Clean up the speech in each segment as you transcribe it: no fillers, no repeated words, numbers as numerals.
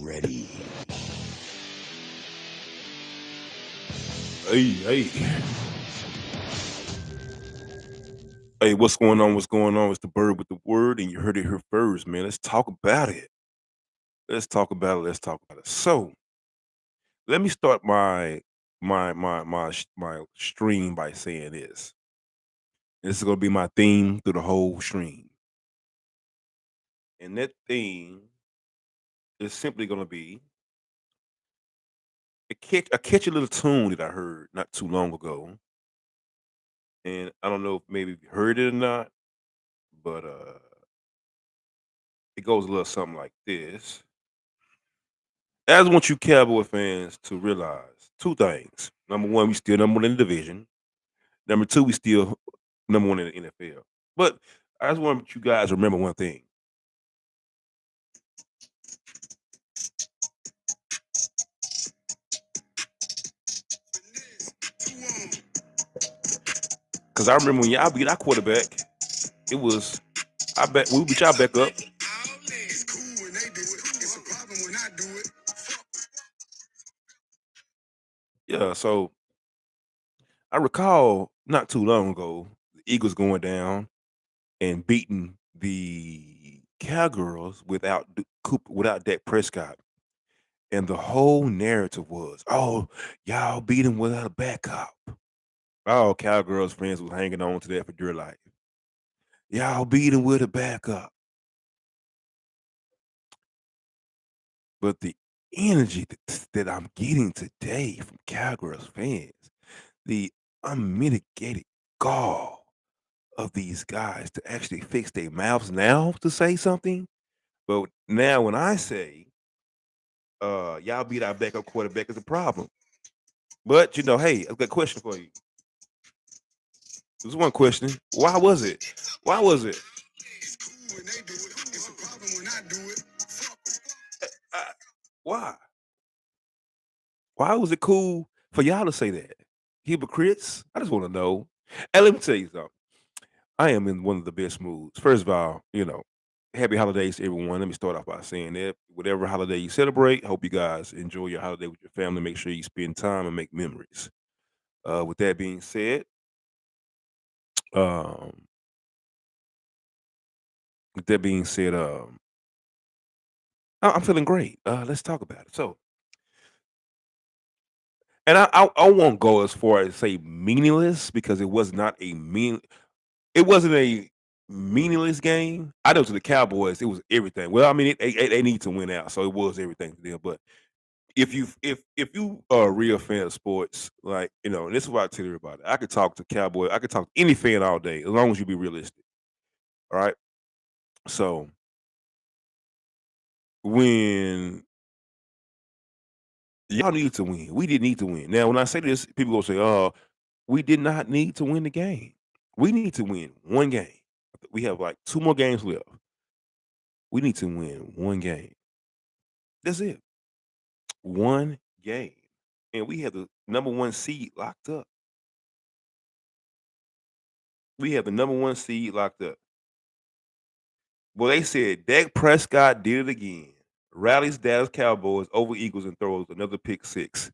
ready. Hey, hey, hey, what's going on? What's going on? It's the bird with the word, and you heard it here first, man. Let's talk about it. Let's talk about it. Let's talk about it. So, let me start my stream by saying this. This is gonna be my theme through the whole stream, and that theme is simply gonna be a catchy little tune that I heard not too long ago, and I don't know if maybe you heard it or not, but it goes a little something like this. I just want you Cowboy fans to realize two things. Number one, we still number one in the division. Number two, we still number one in the NFL. But I just want you guys to remember one thing. Because I remember when y'all beat our quarterback, it was, I bet, we beat y'all back up. Yeah, so I recall not too long ago, the Eagles going down and beating the Cowgirls without Cooper, without Dak Prescott. And the whole narrative was, "Oh, y'all beat him without a backup." All Cowgirls fans was hanging on to that for dear life. Y'all beat him with a backup. But the energy that I'm getting today from Cowgirls fans, the unmitigated gall of these guys to actually fix their mouths now to say something. But now when I say, y'all beat our backup quarterback is a problem. But hey, I've got a question for you. There's one question. Why was it? Why was it? Uh, why? Why was it cool for y'all to say that? Hypocrites? I just want to know. And let me tell you something. I am in one of the best moods. First of all, happy holidays to everyone. Let me start off by saying that whatever holiday you celebrate, hope you guys enjoy your holiday with your family. Make sure you spend time and make memories. With that being said, um, with that being said, I'm feeling great. Let's talk about it. So, and I won't go as far as say meaningless because it was not a mean. It wasn't a meaningless game. I know to the Cowboys, it was everything. Well, I mean, they need to win out, so it was everything to them. But if you are a real fan of sports, like and this is what I tell everybody. I could talk to Cowboy. I could talk to any fan all day as long as you be realistic. All right. So when y'all need to win, we didn't need to win. Now, when I say this, people gonna say, "Oh, we did not need to win the game. We need to win one game. We have like two more games left. We need to win one game. That's it. One game. And we have the number one seed locked up. We have the number one seed locked up. Well, they said Dak Prescott did it again. Rallies Dallas Cowboys over Eagles and throws another pick six.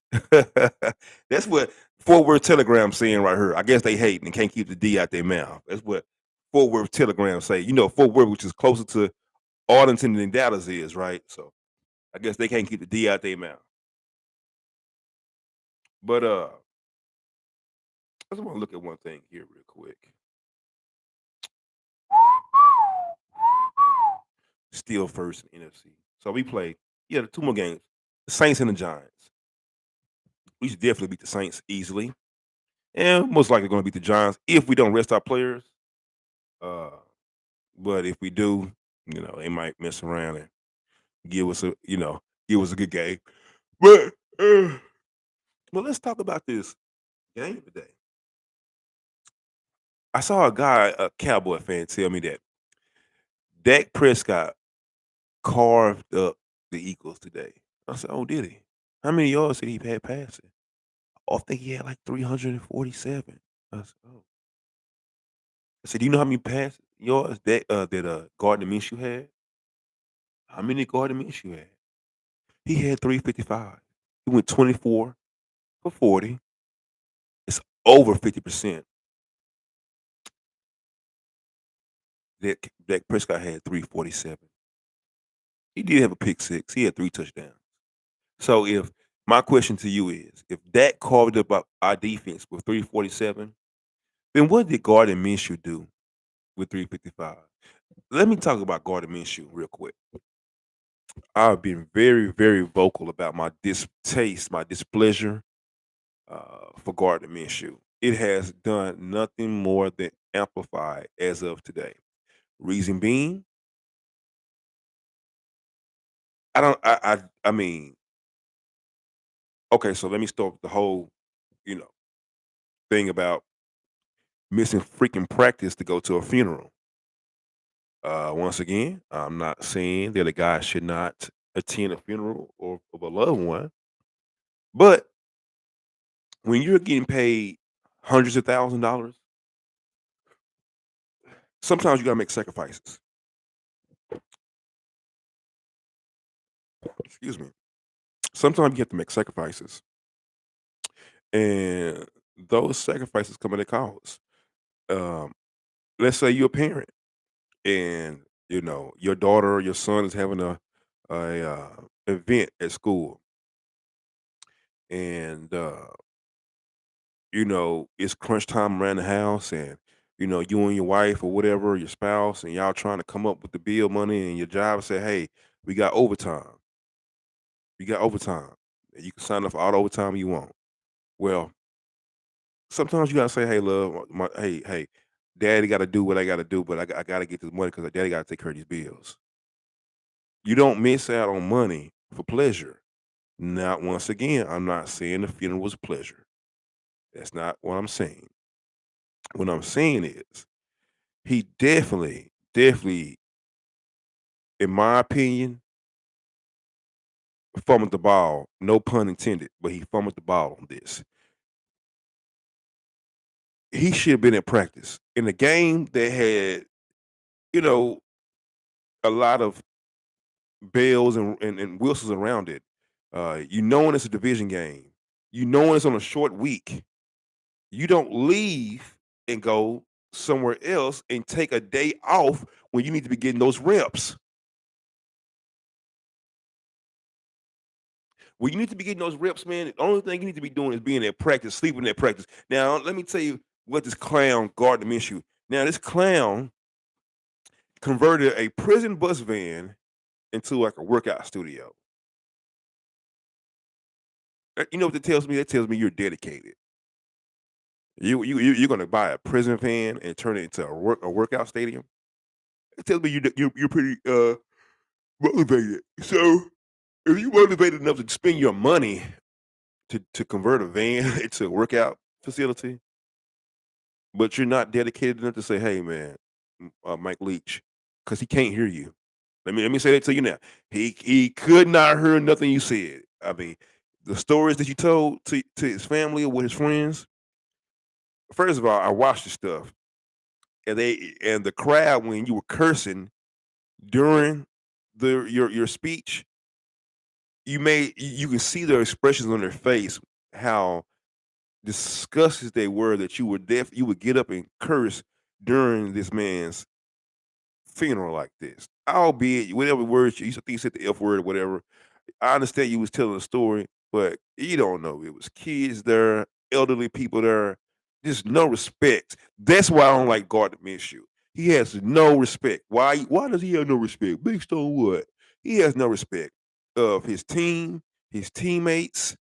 That's what Fort Worth Telegram saying right here. I guess they hate and can't keep the D out their mouth. That's what Fort Worth Telegram say. Fort Worth, which is closer to Arlington than Dallas is, right? So I guess they can't keep the D out their mouth. But I just want to look at one thing here real quick. Still first in NFC. So we play, the two more games. The Saints and the Giants. We should definitely beat the Saints easily. And most likely going to beat the Giants if we don't rest our players. Uh, but if we do, they might mess around and give us a good game. But well, let's talk about this game today. I saw a Cowboy fan, tell me that Dak Prescott carved up the Eagles today. I said, "Oh, did he? How many yards did he had passing?" Oh, I think he had like 347. I said, "Oh." I said, "Do you know how many pass yards that Gardner Minshew had? How many Gardner Minshew had?" He had 355. He went 24 for 40. It's over 50%. Dak Prescott had 347. He did have a pick six. He had 3 touchdowns. So if my question to you is, if Dak carved up our defense with 347, then what did Gardner Minshew do with 355? Let me talk about Gardner Minshew real quick. I've been very, very vocal about my distaste, my displeasure for Gardner Minshew. It has done nothing more than amplify as of today. Reason being, I don't. I mean, okay. So let me start with the whole, you know, thing about missing freaking practice to go to a funeral. Once again, I'm not saying that a guy should not attend a funeral or of a loved one, but when you're getting paid hundreds of $1,000s, sometimes you gotta make sacrifices. Excuse me. Sometimes you have to make sacrifices, and those sacrifices come at a cost. Um, let's say you're a parent, and your daughter or your son is having a event at school, and it's crunch time around the house, and you and your wife or whatever, your spouse, and y'all trying to come up with the bill money, and your job say, "Hey, we got overtime. You got overtime. And you can sign up for all the overtime you want." Well, sometimes you gotta say, "Hey, love, hey, daddy got to do what I got to do, but I got to get this money because daddy got to take care of these bills." You don't miss out on money for pleasure. Now, once again, I'm not saying the funeral was pleasure. That's not what I'm saying. What I'm saying is he definitely, in my opinion, fumbled the ball. No pun intended, but he fumbled the ball on this. He should have been in practice. In a game that had, you know, a lot of bells and whistles around it. Knowing it's a division game. Knowing it's on a short week. You don't leave and go somewhere else and take a day off when you need to be getting those reps. When you need to be getting those reps, man, the only thing you need to be doing is being at practice, sleeping at practice. Now, let me tell you what this clown Gardner Minshew. Now, this clown converted a prison bus van into like a workout studio. You know what that tells me? That tells me you're dedicated. You're gonna buy a prison van and turn it into a workout stadium. It tells me you're pretty motivated. So if you motivated enough to spend your money to convert a van into a workout facility, but you're not dedicated enough to say, "Hey, man, Mike Leach," because he can't hear you. Let me say that to you now. He could not hear nothing you said. I mean, the stories that you told to his family or with his friends. First of all, I watched the stuff, and the crowd when you were cursing during your speech, you can see their expressions on their face, how disgusted they were that you would get up and curse during this man's funeral like this. Albeit whatever words you think you said the F word or whatever. I understand you was telling a story, but you don't know. It was kids there, elderly people there, just no respect. That's why I don't like Gardner Minshew. He has no respect. Why does he have no respect? Based on what? He has no respect of his team, his teammates,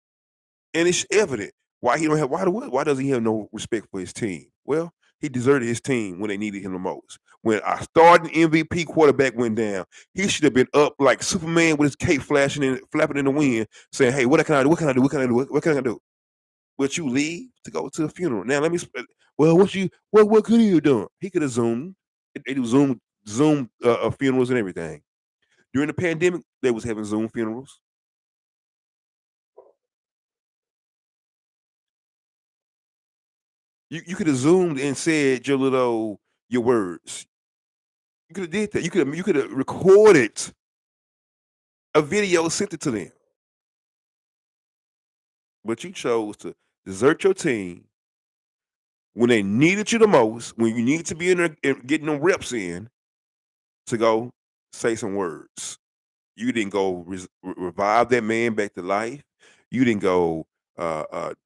and it's evident why he don't have why does he have no respect for his team? Well, he deserted his team when they needed him the most. When our starting MVP quarterback went down, he should have been up like Superman with his cape flashing and flapping in the wind, saying, "Hey, what can I do? What can I do? What can I do? What can I do?" But you leave to go to a funeral. Now let me. Well, what could he have done? He could have zoomed. They do Zoom funerals and everything. During the pandemic, they was having Zoom funerals. You could have zoomed and said your words. You could have did that. You could have recorded a video, sent it to them. but you chose to desert your team when they needed you the most, when you needed to be in there getting them reps in to go say some words. You didn't go revive that man back to life. You didn't go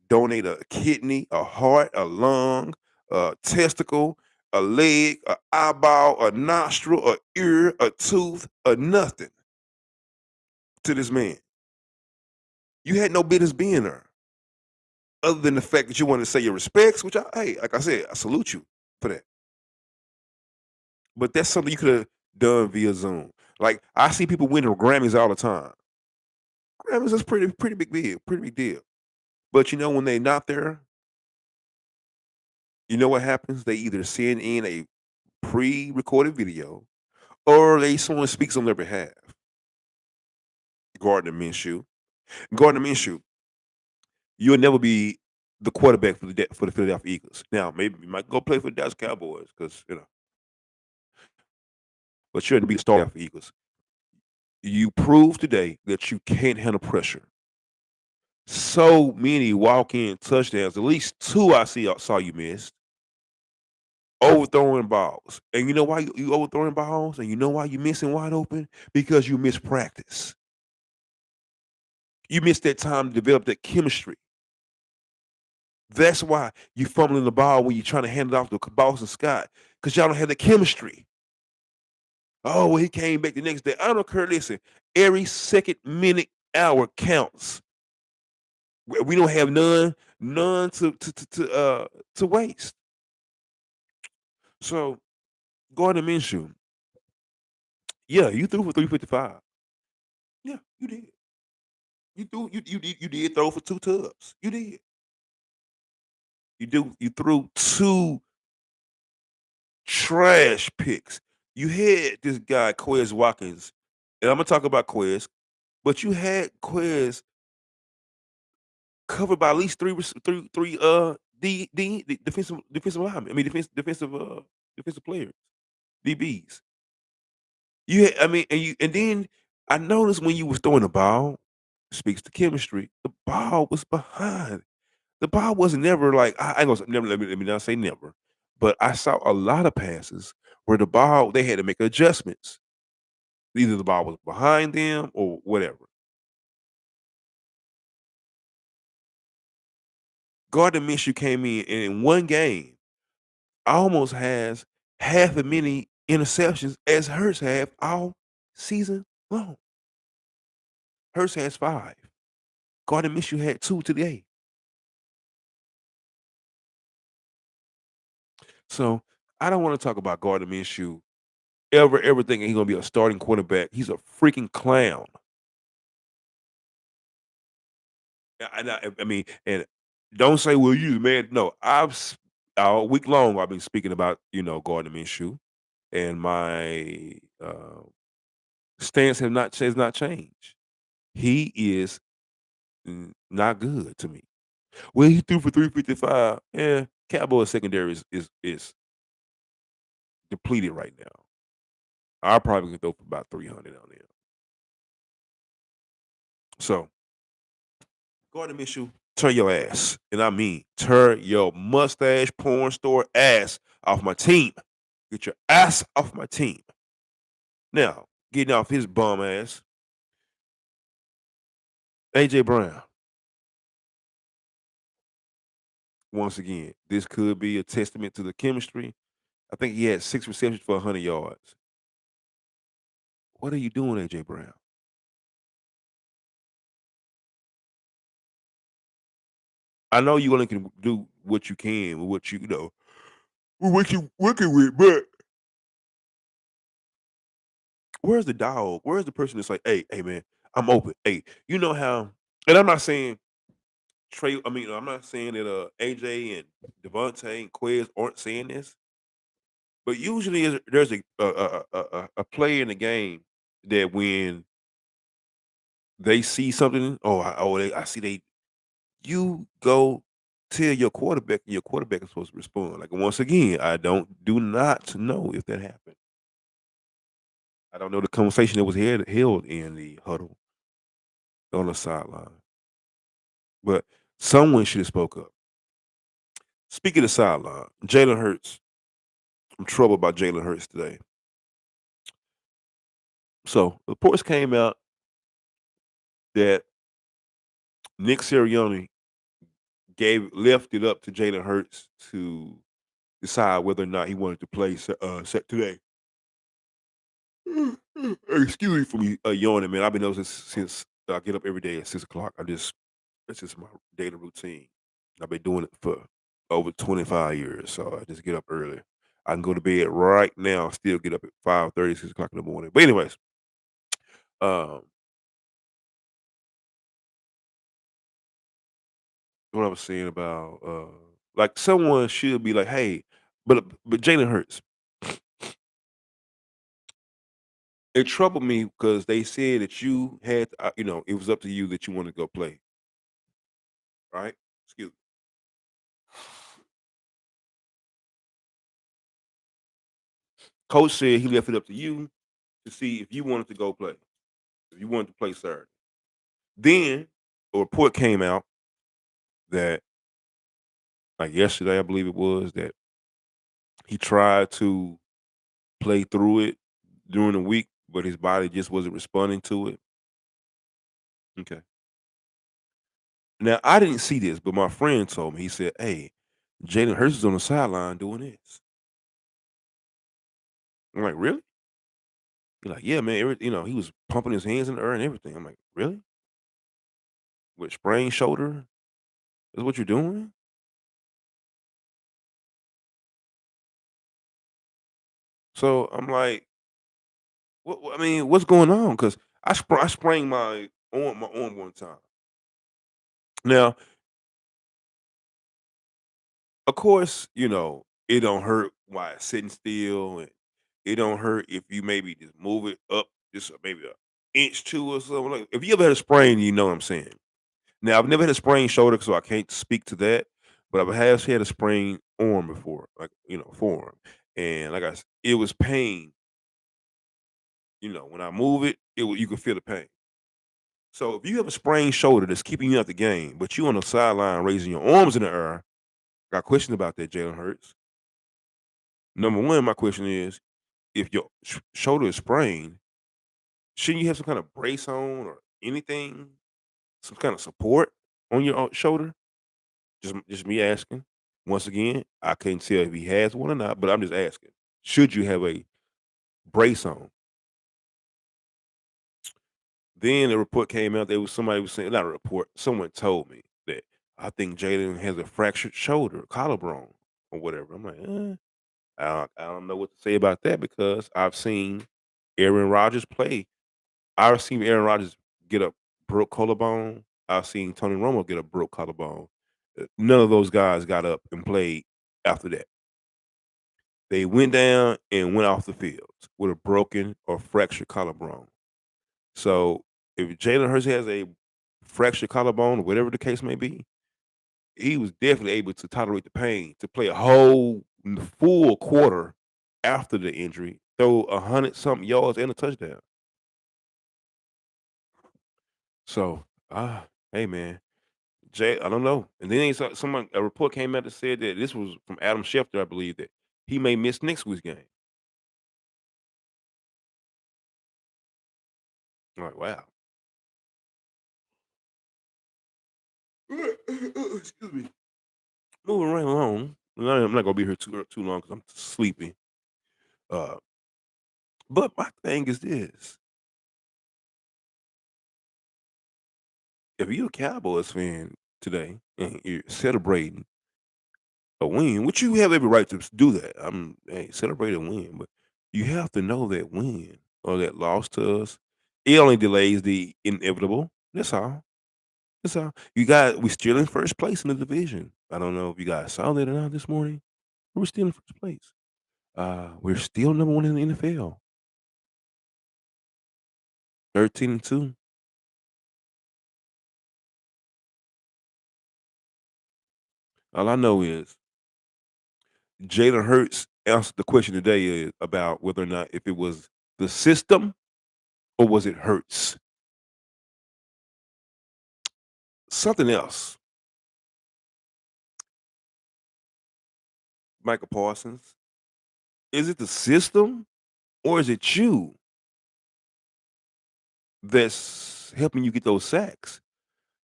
donate a kidney, a heart, a lung, a testicle, a leg, a eyeball, a nostril, a ear, a tooth, or nothing to this man. You had no business being there, other than the fact that you wanted to say your respects, which hey, like I said, I salute you for that. But that's something you could have done via Zoom. Like I see people winning Grammys all the time. Grammys is pretty big deal, pretty big deal. But you know when they not there, you know what happens? They either send in a pre-recorded video or they someone speaks on their behalf. Gardner Minshew. Gardner Minshew, you'll never be the quarterback for the Philadelphia Eagles. Now, maybe you might go play for the Dallas Cowboys because but you're going to be the star for Eagles. You proved today that you can't handle pressure. So many walk-in touchdowns. At least two saw you missed. Overthrowing balls. And you know why you overthrowing balls? And you know why you missing wide open? Because you missed practice. You missed that time to develop that chemistry. That's why you fumbling the ball when you're trying to hand it off to Boston Scott. Because y'all don't have the chemistry. Oh, well, he came back the next day. I don't care. Listen, every second, minute, hour counts. We don't have none to waste. So Gardner Minshew, yeah, you threw for 355. Yeah, you did. You did throw for two tubs. You did. You threw two trash picks. You had this guy Quez Watkins, and I'm gonna talk about Quez, but you had Quez covered by at least three defensive linemen. I mean defensive players, DBs. I mean, and then I noticed when you was throwing the ball, speaks to chemistry. The ball was behind. The ball wasn't never like I ain't gonna never let me not say never, but I saw a lot of passes where the ball they had to make adjustments. Either the ball was behind them or whatever. Gardner Minshew came in and in one game almost has half as many interceptions as Hurts have all season long. Hurts has 5. Gardner Minshew had 2 today. So I don't want to talk about Gardner Minshew ever thinking he's gonna be a starting quarterback. He's a freaking clown. I mean, and don't say, "Well, you man." No, all week long I've been speaking about Gardner Minshew, and my stance has not changed. He is not good to me. Well, he threw for 355. Yeah, Cowboys secondary is depleted right now. I probably could throw for about 300 on there. So Gardner Minshew, turn your ass, and I mean turn your mustache porn store ass off my team. Get your ass off my team. Now, getting off his bum ass, AJ Brown. Once again, this could be a testament to the chemistry. I think he had 6 receptions for 100 yards. What are you doing, AJ Brown? I know you only can do what you can with what you know, with what you working with, but where's the dog? Where's the person that's like, hey, man, I'm open. Hey, you know how? And I'm not saying Trey. I mean, I'm not saying that AJ and Devontae and Quez aren't saying this, but usually there's a player in the game that when they see something, I see you go tell your quarterback, and your quarterback is supposed to respond. Like once again, I do not know if that happened. I don't know the conversation that was held in the huddle on the sideline. But Someone should have spoke up. Speaking of the sideline, Jalen Hurts. I'm troubled by Jalen Hurts today. So reports came out that Nick Sirianni gave left it up to Jalen Hurts to decide whether or not he wanted to play set today. Excuse me for me yawning, man. I've been doing this since I get up every day at 6 o'clock. That's just my daily routine. I've been doing it for over 25 years, so I just get up early. I can go to bed right now, still get up at 5:30, 6 o'clock in the morning. But anyways, um, what I was saying about like someone should be like, hey, but Jalen Hurts, it troubled me because they said that you had, it was up to you that you want to go play, right? Excuse me. Coach said he left it up to you to see if you wanted to go play, if you wanted to play Saturday. Then a report came out that, like yesterday, I believe it was, that he tried to play through it during the week, but his body just wasn't responding to it. Okay. Now I didn't see this, but my friend told me. He said, "Hey, Jalen Hurts is on the sideline doing this." I'm like, "Really?" He's like, "Yeah, man. He was pumping his hands in the air and everything." I'm like, "Really? With sprained shoulder? Is what you're doing?" So I'm like, I mean, what's going on? Because I sprained my arm one time. Now, of course, it don't hurt while it's sitting still, and it don't hurt if you maybe just move it up just maybe a inch two or something. Like if you ever had a sprain, you know what I'm saying. Now I've never had a sprained shoulder, so I can't speak to that. But I have had a sprained arm before, like forearm, and like it was pain. When I move it, you can feel the pain. So if you have a sprained shoulder that's keeping you out the game, but you on the sideline raising your arms in the air, got questions about that, Jalen Hurts. Number one, my question is, if your shoulder is sprained, shouldn't you have some kind of brace on or anything, some kind of support on your shoulder? Just me asking. Once again, I can't tell if he has one or not, but I'm just asking. Should you have a brace on? Then a report came out. There was somebody was saying, not a report. Someone told me that I think Jalen has a fractured shoulder, collarbone, or whatever. I'm like, I don't know what to say about that because I've seen Aaron Rodgers play. I've seen Aaron Rodgers get a broke collarbone. I've seen Tony Romo get a broke collarbone. None of those guys got up and played after that. They went down and went off the field with a broken or fractured collarbone. So if Jalen Hurts has a fractured collarbone, or whatever the case may be, he was definitely able to tolerate the pain to play a whole full quarter after the injury, throw 100 something yards and a touchdown. So, hey man, Jay, I don't know. And then someone a report came out that said that this was from Adam Schefter, I believe, that he may miss next week's game. I'm like, wow. Excuse me. Moving right along. I'm not gonna be here too long because I'm sleepy. Uh, but my thing is this: if you're a Cowboys fan today and you're celebrating a win, which you have every right to do that. I'm hey, celebrate a win, but you have to know that win or that loss to us, it only delays the inevitable. That's all. That's all. We still in first place in the division. I don't know if you guys saw that or not this morning. We're still in first place. We're still number one in the NFL. 13-2. All I know is Jalen Hurts answered the question today is about whether or not if it was the system or was it Hurts. Something else. Michael Parsons? Is it the system or is it you that's helping you get those sacks?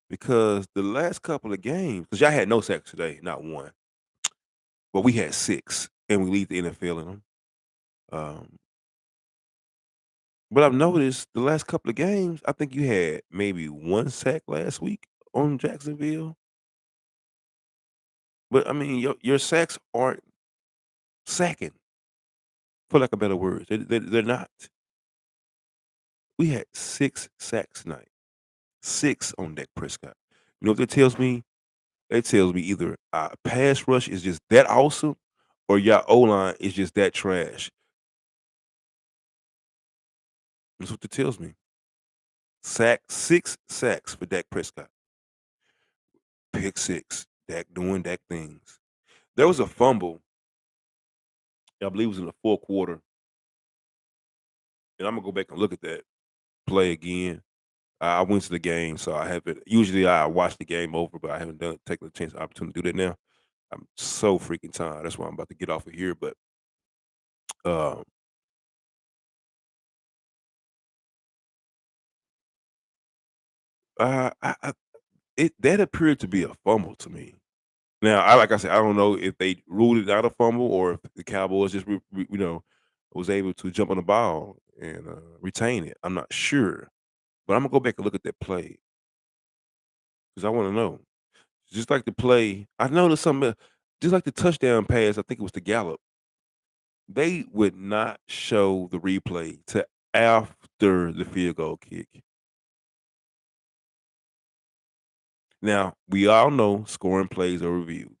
Because the last couple of games, because y'all had no sacks today, not one, but we had 6, and we lead the NFL in them. Um, but I've noticed the last couple of games, I think you had maybe 1 sack last week on Jacksonville. But I mean, your sacks aren't sacking, for lack of better words. They're not. We had 6 sacks tonight. 6 on Dak Prescott. You know what that tells me? That tells me either our pass rush is just that awesome or your O-line is just that trash. That's what it tells me. 6 sacks for Dak Prescott. Pick 6. Dak doing Dak things. There was a fumble, I believe it was in the 4th quarter, and I'm gonna go back and look at that play again. I went to the game, so I haven't. Usually, I watch the game over, but I haven't taken the chance, opportunity to do that now. I'm so freaking tired. That's why I'm about to get off of here. But um, I it that appeared to be a fumble to me. Now, like I said, I don't know if they ruled it out a fumble or if the Cowboys just was able to jump on the ball and retain it. I'm not sure, but I'm gonna go back and look at that play because I want to know. Just like the play, I noticed something. Just like the touchdown pass, I think it was to Gallup. They would not show the replay to after the field goal kick. Now, we all know scoring plays are reviewed.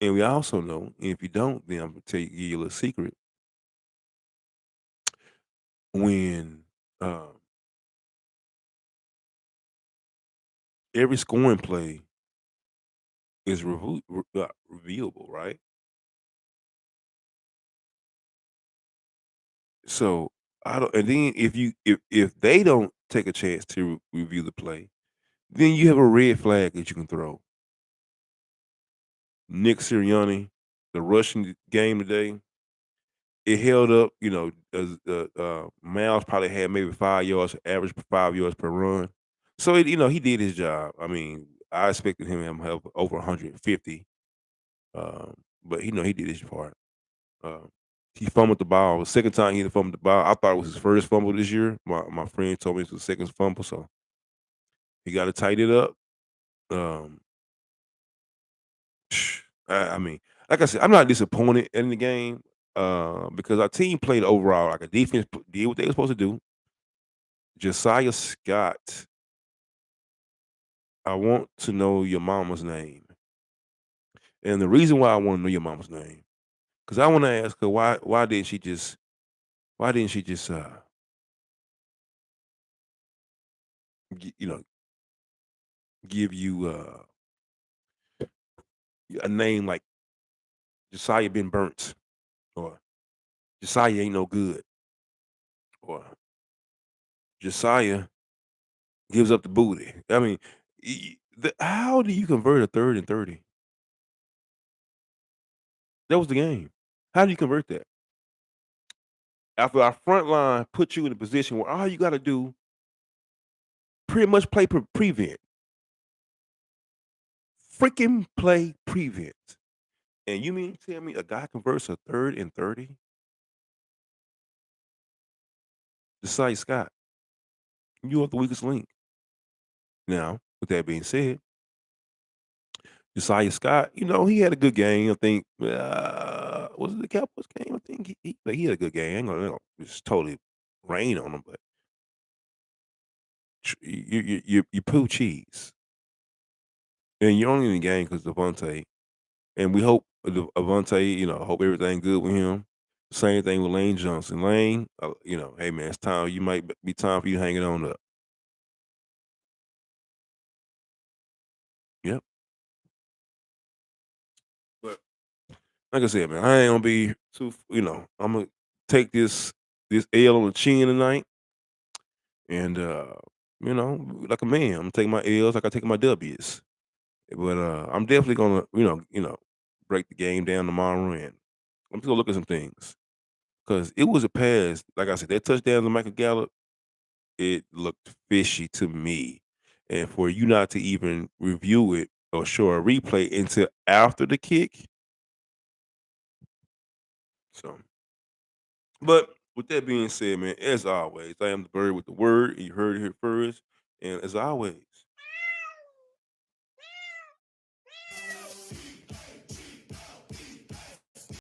And we also know, and if you don't, then I'm gonna give you a little secret. When every scoring play is reviewable, right? So I don't. And then if they don't take a chance to review the play, then you have a red flag that you can throw. Nick Sirianni, the Russian game today, it held up. Miles probably had maybe 5 yards, average 5 yards per run. So he did his job. I mean, I expected him to have over 150, but he did his part. Um, he fumbled the ball. The second time he fumbled the ball, I thought it was his first fumble this year. My friend told me it was the second fumble, so he got to tighten it up. Um, I mean, like I said, I'm not disappointed in the game because our team played overall like a defense did what they were supposed to do. Josiah Scott, I want to know your mama's name, and the reason why I want to know your mama's name because I want to ask her why didn't she just g- you know give you a name like Josiah been burnt or Josiah ain't no good or Josiah gives up the booty. I mean, how do you convert a 3rd and 30? That was the game. How do you convert that? After our front line put you in a position where all you got to do pretty much play prevent, freaking play prevent, and you mean to tell me a guy converts a 3rd and 30? Josiah Scott, you are the weakest link. Now, with that being said, Josiah Scott, he had a good game. I think was it the Cowboys game? I think he had a good game. I ain't gonna just totally rain on him, but you poo cheese, and you're only in the game because Devontae, and we hope Devontae, hope everything good with him. Same thing with Lane Johnson. Lane, hey man, it's time. You might be time for you hanging on up. Yep. But like I said, man, I ain't gonna be too. I'm gonna take this L on the chin tonight. And like a man, I'm taking my L's like I take my W's. But I'm definitely gonna, break the game down tomorrow, and I'm just gonna look at some things because it was a pass. Like I said, that touchdown to Michael Gallup, it looked fishy to me, and for you not to even review it or show a replay until after the kick, so but with that being said, man, as always, I am the bird with the word, and you heard it here first, and as always,